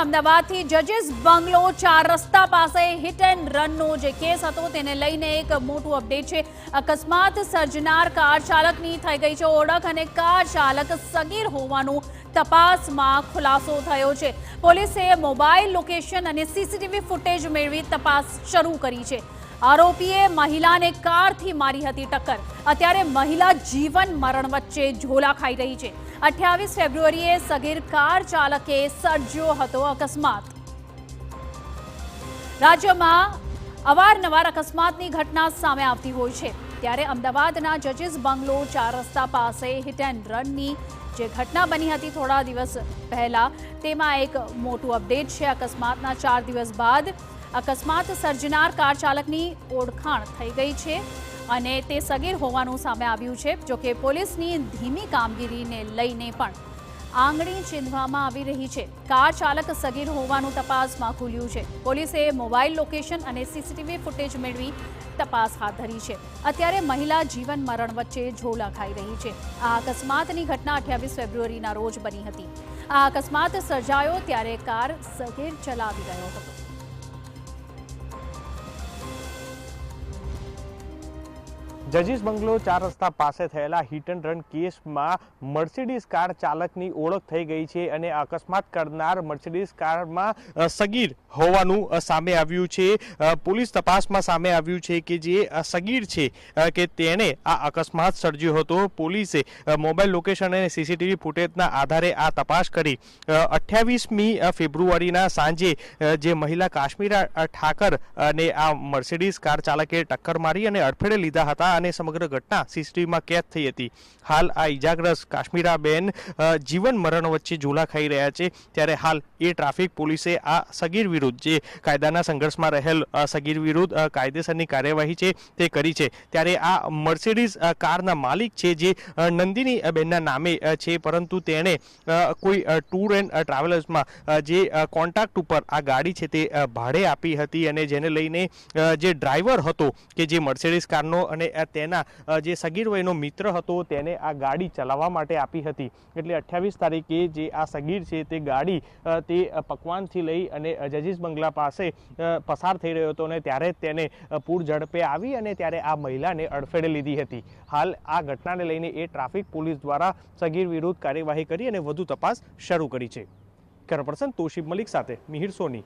અમદાવાદથી જજીસ બંગલો 4 રસ્તા પાસે હિટ એન્ડ રનનો જે કેસ હતો તેને લઈને એક મોટું અપડેટ છે। અકસ્માત સર્જનાર કાર ચાલકની થઈ ગઈ છે ઓળખ અને કાર ચાલક સગીર હોવાનું તપાસમાં ખુલાસો થયો છે। પોલીસે મોબાઈલ લોકેશન અને સીસીટીવી ફૂટેજ મેળવી તપાસ શરૂ કરી છે। આરોપીએ મહિલાને કારથી મારી હતી ટક્કર। અત્યારે મહિલા જીવન મરણ વચ્ચે ઝોલા ખાઈ રહી છે। 28 ફેબ્રુઆરીએ સગીર કાર ચાલકે સર્જ્યો હતો અકસ્માત। રાજ્યમાં અવારનવાર અકસ્માતની ઘટના સામે આવતી હોય છે, ત્યારે અમદાવાદના જજીસ બંગલો 4 રસ્તા પાસે હિટ એન્ડ રનની જે ઘટના બની હતી થોડા દિવસ પહેલા, તેમાં એક મોટું અપડેટ છે। અકસ્માતના 4 દિવસ બાદ અકસ્માત સર્જનાર કાર ચાલકની ઓળખાણ થઈ ગઈ છે અને તે સગીર હોવાનું સામે આવ્યું છે। જોકે પોલીસની ધીમી કામગીરીને લઈને પણ આંગળી ચીંધવામાં આવી રહી છે। કાર ચાલક સગીર હોવાનું તપાસમાં ખુલ્યું છે। પોલીસે મોબાઈલ લોકેશન અને સીસીટીવી ફૂટેજ મેળવી તપાસ હાથ ધરી છે। અત્યારે મહિલા જીવન મરણ વચ્ચે ઝોલા ખાઈ રહી છે। આ અકસ્માતની ઘટના 28 ફેબ્રુઆરીના રોજ બની હતી। આ અકસ્માત સર્જાયો ત્યારે કાર સગીર ચલાવી રહ્યો હતો। જજીસ બંગલો 4 રસ્તા પાસે થયેલા હિટ એન્ડ રન કેસમાં મર્સિડીઝ કાર ચાલકની ઓળખ થઈ ગઈ છે અને અકસ્માત કરનાર મર્સિડીઝ કારમાં સગીર હોવાનું સામે આવ્યું છે। પોલીસ તપાસમાં સામે આવ્યું છે કે જે સગીર છે કે તેણે આ અકસ્માત સર્જ્યો હતો। પોલીસે મોબાઈલ લોકેશન અને સીસીટીવી ફૂટેજના આધારે આ તપાસ કરી 28મી ફેબ્રુઆરીના સાંજે જે મહિલા કાશ્મીરા ઠાકર અને આ મર્સિડીઝ કાર ચાલકે ટક્કર મારી અને અડફેટે લીધા હતા અને સમગ્ર ઘટના સીસીટીવીમાં કેદ થઈ હતી। હાલ આ ઇજાગ્રસ્ત કાશ્મીરાબેન જીવન મરણ વચ્ચે ઝોલા ખાઈ રહ્યા છે। ત્યારે હાલ એ ટ્રાફિક પોલીસે આ સગીર વિરુદ્ધ જે કાયદાના સંઘર્ષમાં રહેલ સગીર વિરુદ્ધ કાયદેસરની કાર્યવાહી છે તે કરી છે। ત્યારે આ મર્સિડીઝ કારના માલિક છે જે નંદિની બેનના નામે છે, પરંતુ તેણે કોઈ ટૂર એન્ડ ટ્રાવેલર્સમાં જે કોન્ટ્રાક્ટ ઉપર આ ગાડી છે તે ભાડે આપી હતી અને જેને લઈને જે ડ્રાઈવર હતો કે જે મર્સિડીઝ કારનો અને તેના જે સગીર વયનો મિત્ર હતો તેને આ ગાડી ચલાવવા માટે આપી હતી। એટલે 28 તારીખે જે આ સગીર છે તે ગાડી તે પકવાનથી લઈ અને જજીસ બંગલા પાસે પસાર થઈ રહ્યો હતો અને ત્યારે તેને પૂર ઝડપે આવી અને ત્યારે આ મહિલાને અડફેટે લીધી હતી। હાલ આ ઘટનાને લઈને એ ટ્રાફિક પોલીસ દ્વારા સગીર વિરુદ્ધ કાર્યવાહી કરી અને વધુ તપાસ શરૂ કરી છે। કેમેરા પર્સન તોશિબ મલિક સાથે મિહિર સોની।